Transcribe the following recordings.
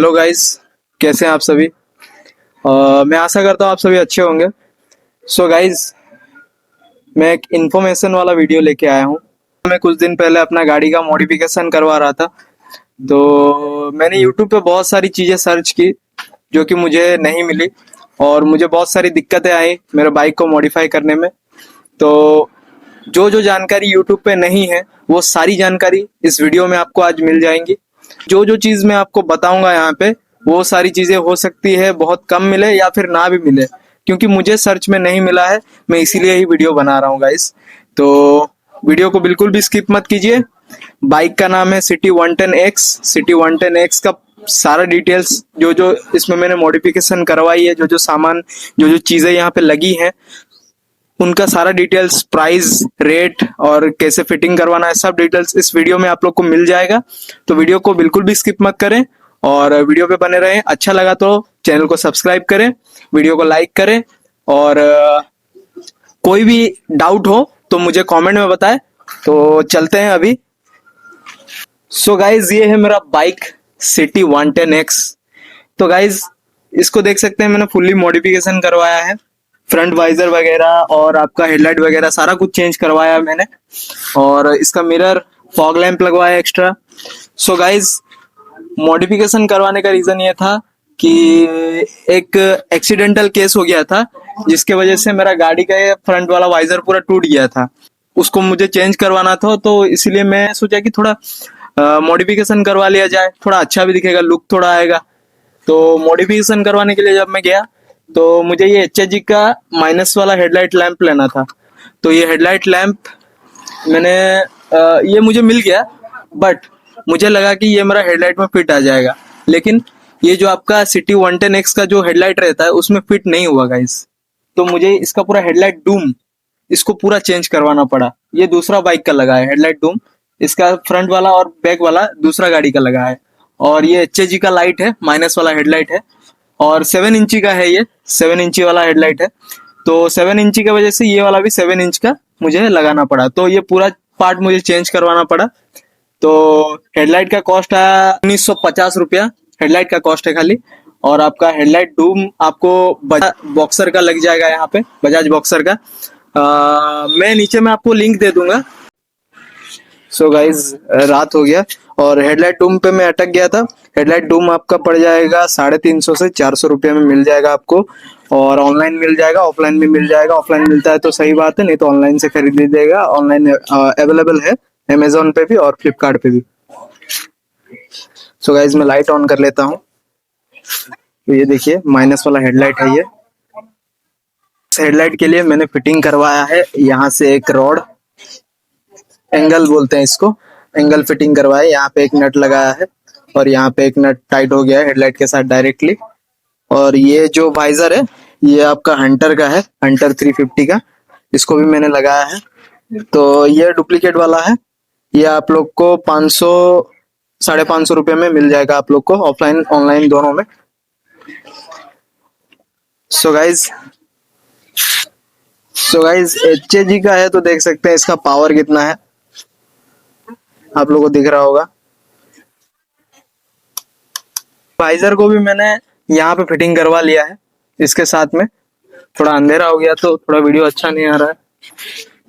Hello guys. कैसे हैं आप सभी? मैं आशा करता हूँ आप सभी अच्छे होंगे। सो गाइस, मैं एक इन्फॉर्मेशन वाला वीडियो लेके आया हूँ। मैं कुछ दिन पहले अपना गाड़ी का मॉडिफिकेशन करवा रहा था, तो मैंने यूट्यूब पे बहुत सारी चीज़ें सर्च की जो कि मुझे नहीं मिली, और मुझे बहुत सारी दिक्कतें आई मेरे बाइक को मॉडिफाई करने में। तो जो जो जानकारी यूट्यूब पे नहीं है, वो सारी जानकारी इस वीडियो में आपको आज मिल जाएंगी। जो जो चीज़ मैं आपको बताऊंगा यहाँ पे, वो सारी चीज़ें हो सकती है बहुत कम मिले या फिर ना भी मिले, क्योंकि मुझे सर्च में नहीं मिला है। मैं इसीलिए ही वीडियो बना रहा हूँ गाइस। तो वीडियो को बिल्कुल भी स्किप मत कीजिए। बाइक का नाम है सिटी 110X। सिटी 110X का सारा डिटेल्स, जो जो इसमें मैंने मॉडिफिकेशन करवाई है, जो जो सामान, जो जो चीज़ें यहाँ पे लगी हैं, उनका सारा डिटेल्स, प्राइस, रेट और कैसे फिटिंग करवाना है, सब डिटेल्स इस वीडियो में आप लोग को मिल जाएगा। तो वीडियो को बिल्कुल भी स्किप मत करें और वीडियो पे बने रहें। अच्छा लगा तो चैनल को सब्सक्राइब करें, वीडियो को लाइक करें, और कोई भी डाउट हो तो मुझे कमेंट में बताएं। तो चलते हैं अभी। सो गाइज, ये है मेरा बाइक सिटी 110X। तो गाइज, इसको देख सकते हैं, मैंने फुल्ली मॉडिफिकेशन करवाया है। फ्रंट वाइजर वगैरह और आपका हेडलाइट वगैरह सारा कुछ चेंज करवाया है मैंने, और इसका मिरर, फॉग लैंप लगवाया एक्स्ट्रा। सो गाइज, मॉडिफिकेशन करवाने का रीजन ये था कि एक एक्सीडेंटल केस हो गया था, जिसके वजह से मेरा गाड़ी का ये फ्रंट वाला वाइजर पूरा टूट गया था। उसको मुझे चेंज करवाना था, तो इसीलिए मैं सोचा कि थोड़ा मॉडिफिकेशन करवा लिया जाए, थोड़ा अच्छा भी दिखेगा, लुक थोड़ा आएगा। तो मॉडिफिकेशन करवाने के लिए जब मैं गया, तो मुझे ये HG का माइनस वाला हेडलाइट लैंप लेना था। तो ये हेडलाइट लैंप मैंने ये मुझे मिल गया, बट मुझे लगा कि ये मेरा हेडलाइट में फिट आ जाएगा, लेकिन ये जो आपका सिटी 110X का जो हेडलाइट रहता है, उसमें फिट नहीं हुआ गाइस। तो मुझे इसका पूरा हेडलाइट डूम, इसको पूरा चेंज करवाना पड़ा। ये दूसरा बाइक का लगा है हेडलाइट डूम, इसका फ्रंट वाला और बैक वाला दूसरा गाड़ी का लगा है। और ये HG का लाइट है, माइनस वाला हेडलाइट है, और 7 इंची का है, ये 7 इंची वाला हेडलाइट है। तो 7 इंची की वजह से ये वाला भी 7 इंच का मुझे लगाना पड़ा, तो ये पूरा पार्ट मुझे चेंज करवाना पड़ा। तो हेडलाइट का कॉस्ट आया 1950 रुपया, हेडलाइट का कॉस्ट है खाली। और आपका हेडलाइट डूम आपको बजाज बॉक्सर का लग जाएगा, यहाँ पे बजाज बॉक्सर का। मैं नीचे में आपको लिंक दे दूंगा। सो गाइज, रात हो गया और हेडलाइट डूम पे मैं अटक गया था। हेडलाइट डूम आपका पड़ जाएगा 350 से 400 रुपये में मिल जाएगा आपको, और ऑनलाइन मिल जाएगा, ऑफलाइन भी मिल जाएगा। ऑफलाइन मिलता है तो सही बात है, नहीं तो ऑनलाइन से खरीद लीजिएगा। ऑनलाइन अवेलेबल है अमेजोन पे भी और फ्लिपकार्ट पे भी। सो गाइज, मैं लाइट ऑन कर लेता हूँ। तो ये देखिए, माइनस वाला हेडलाइट है ये। हेडलाइट के लिए मैंने फिटिंग करवाया है यहाँ से एक रॉड, एंगल बोलते हैं इसको, एंगल फिटिंग करवाए। यहाँ पे एक नट लगाया है, और यहाँ पे एक नट टाइट हो गया है हेडलाइट के साथ डायरेक्टली। और ये जो वाइजर है, ये आपका हंटर का है, हंटर 350 का, इसको भी मैंने लगाया है। तो ये डुप्लीकेट वाला है, ये आप लोग को 500 550 रुपये में मिल जाएगा आप लोग को, ऑफलाइन ऑनलाइन दोनों में। सो गाइज, HG का है तो देख सकते हैं इसका पावर कितना है, आप लोगों को दिख रहा होगा। वाइजर को भी मैंने यहाँ पे फिटिंग करवा लिया है इसके साथ में। थोड़ा अंधेरा हो गया तो थोड़ा वीडियो अच्छा नहीं आ रहा है,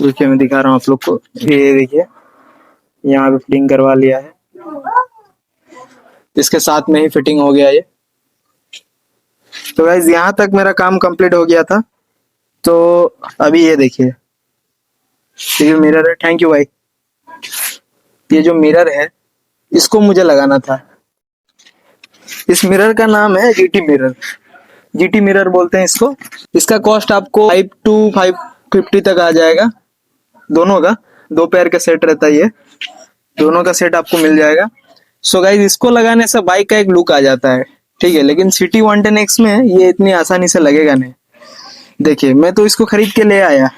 देखिए मैं दिखा रहा हूँ आप लोग को। ये देखिए, यहाँ पे फिटिंग करवा लिया है, इसके साथ में ही फिटिंग हो गया ये। तो गाइज, यहाँ तक मेरा काम कंप्लीट हो गया था। तो अभी ये देखिए, ये जो मिरर है, थैंक यू भाई, ये जो मिरर है, इसको मुझे लगाना था। इस मिरर का नाम है GT मिरर, GT मिरर बोलते हैं इसको। इसका कॉस्ट आपको 5 to 550 तक आ जाएगा, दोनों का। 2 पेयर का सेट रहता है ये, दोनों का सेट आपको मिल जाएगा। सो गाइज, इसको लगाने से बाइक का एक लुक आ जाता है, ठीक है। लेकिन सिटी 110X में ये इतनी आसानी से लगेगा नहीं। देखिए, मैं तो इसको खरीद के ले आया,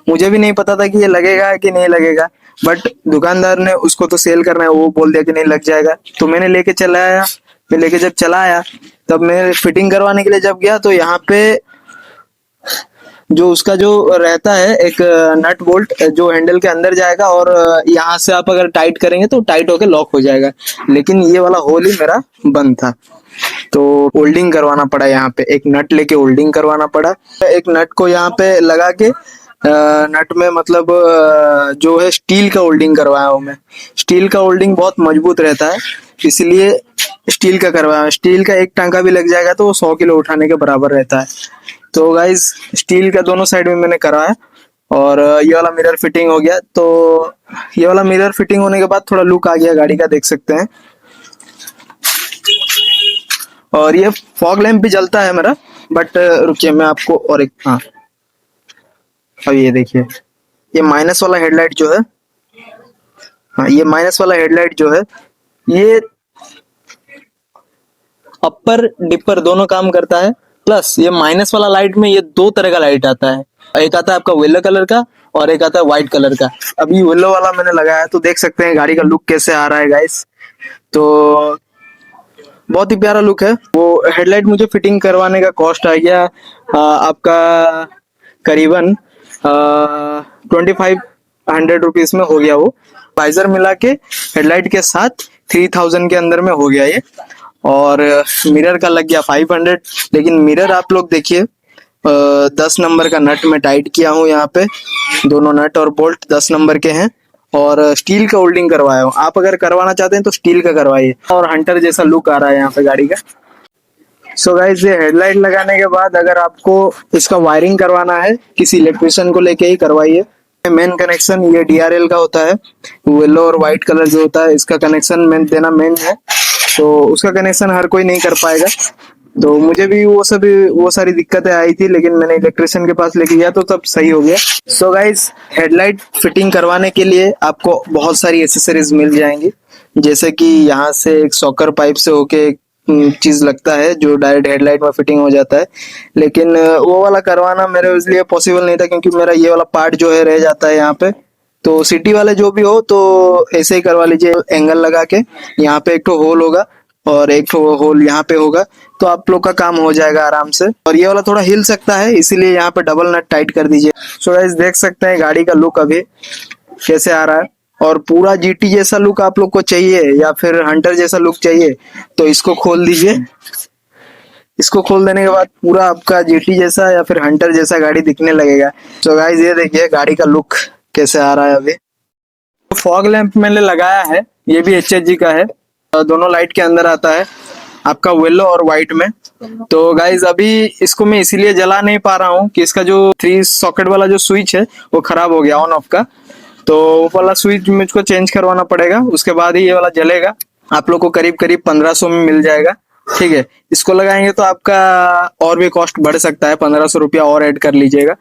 मुझे भी नहीं पता था कि ये लगेगा कि नहीं लगेगा, बट दुकानदार ने, उसको तो सेल करना है, वो बोल दिया कि नहीं लग जाएगा। तो मैंने लेके चला आया। मैं लेके जब चला आया, तब मैं फिटिंग करवाने के लिए जब गया, तो यहाँ पे जो उसका जो रहता है एक नट बोल्ट जो हैंडल के अंदर जाएगा और यहाँ से आप अगर टाइट करेंगे तो टाइट होके लॉक हो जाएगा, लेकिन ये वाला होल ही मेरा बंद था, तो होल्डिंग करवाना पड़ा। यहाँ पे एक नट लेके होल्डिंग करवाना पड़ा। एक नट को यहाँ पे लगा के नट में मतलब जो है स्टील का होल्डिंग करवाया हूँ मैं। स्टील का होल्डिंग बहुत मजबूत रहता है, इसलिए स्टील का करवाया। स्टील का एक टांका भी लग जाएगा तो वो 100 किलो उठाने के बराबर रहता है। तो गाइज स्टील का दोनों साइड में मैंने कराया और ये वाला मिरर फिटिंग हो गया। तो ये वाला मिरर फिटिंग होने के बाद थोड़ा लुक आ गया गाड़ी का, देख सकते हैं। और ये फॉग लैंप भी जलता है मेरा, बट रुकिए मैं आपको और एक, हाँ अब ये देखिए, ये माइनस वाला हेडलाइट जो है, हाँ ये माइनस वाला हेडलाइट जो है, ये अपर डिपर दोनों काम करता है। प्लस ये माइनस वाला लाइट में ये दो तरह का लाइट आता है, एक आता है आपका येलो कलर का और एक आता है व्हाइट कलर का। अभी येलो वाला मैंने लगाया तो देख सकते हैं गाड़ी का लुक कैसे आ रहा है गाइस। तो बहुत ही प्यारा लुक है। वो हेडलाइट मुझे फिटिंग करवाने का कॉस्ट आ गया आपका करीबन 2500 रुपीज में हो गया। वो वाइजर मिला के हेडलाइट के साथ 3000 के अंदर में हो गया ये। और मिरर का लग गया 500, लेकिन मिरर आप लोग देखिए 10 नंबर का नट में टाइट किया हूँ। यहाँ पे दोनों नट और बोल्ट 10 नंबर के हैं और स्टील का होल्डिंग करवाया हूँ। आप अगर करवाना चाहते हैं तो स्टील का करवाइए। और हंटर जैसा लुक आ रहा है यहाँ पे गाड़ी का। सो गाइस ये हेडलाइट लगाने के बाद अगर आपको इसका वायरिंग करवाना है किसी इलेक्ट्रिशियन को लेके ही करवाइए। मेन कनेक्शन ये डीआरएल का होता है, येलो और व्हाइट कलर जो होता है इसका कनेक्शन मेन देना मेन है। तो उसका कनेक्शन हर कोई नहीं कर पाएगा, तो मुझे भी वो सारी दिक्कतें आई थी, लेकिन मैंने इलेक्ट्रिशियन के पास लेके गया तो सब सही हो गया। सो गाइस हेडलाइट फिटिंग करवाने के लिए आपको बहुत सारी एसेसरीज मिल जाएंगी, जैसे कि यहाँ से एक सॉकर पाइप से होके एक चीज लगता है जो डायरेक्ट हेडलाइट में फिटिंग हो जाता है, लेकिन वो वाला करवाना मेरे लिए पॉसिबल नहीं था क्योंकि मेरा ये वाला पार्ट जो है रह जाता है यहाँ पे। तो सिटी वाले जो भी हो तो ऐसे ही करवा लीजिए, एंगल लगा के यहाँ पे एक तो होल होगा और एक तो होल यहाँ पे होगा, तो आप लोग का काम हो जाएगा आराम से। और ये वाला थोड़ा हिल सकता है इसीलिए यहाँ पे डबल नट टाइट कर दीजिए। सो गाइस देख सकते हैं गाड़ी का लुक अभी कैसे आ रहा है। और पूरा जीटी जैसा लुक आप लोग को चाहिए या फिर हंटर जैसा लुक चाहिए तो इसको खोल दीजिए। इसको खोल देने के बाद पूरा आपका जीटी जैसा या फिर हंटर जैसा गाड़ी दिखने लगेगा। सो गाइस ये देखिए गाड़ी का लुक कैसे आ रहा है अभी। फॉग लैंप मैंने लगाया है, ये भी एचएचजी का है, दोनों लाइट के अंदर आता है आपका येलो और व्हाइट में। तो गाइज अभी इसको मैं इसीलिए जला नहीं पा रहा हूँ कि इसका जो 3 सॉकेट वाला जो स्विच है वो खराब हो गया ऑन ऑफ का, तो वो वाला स्विच मुझको चेंज करवाना पड़ेगा, उसके बाद ही ये वाला जलेगा। आप लोग को करीब करीब 1500 में मिल जाएगा। ठीक है, इसको लगाएंगे तो आपका और भी कॉस्ट बढ़ सकता है, 1500 रुपया और ऐड कर लीजिएगा।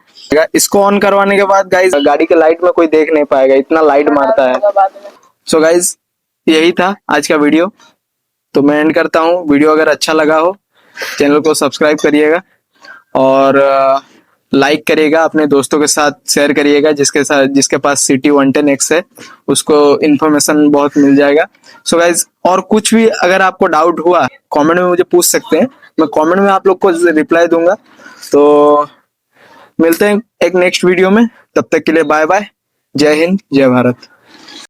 इसको ऑन करवाने के बाद गाइज गाड़ी के लाइट में कोई देख नहीं पाएगा, इतना लाइट मारता है। सो गाइज यही था आज का वीडियो, तो मैं एंड करता हूँ। वीडियो अगर अच्छा लगा हो चैनल को सब्सक्राइब करिएगा और लाइक करिएगा, अपने दोस्तों के साथ शेयर करिएगा जिसके पास सिटी 110X है, उसको इन्फॉर्मेशन बहुत मिल जाएगा। सो गाइज और कुछ भी अगर आपको डाउट हुआ कमेंट में मुझे पूछ सकते हैं, मैं कमेंट में आप लोग को रिप्लाई दूंगा। तो मिलते हैं एक नेक्स्ट वीडियो में, तब तक के लिए बाय बाय, जय हिंद जय भारत।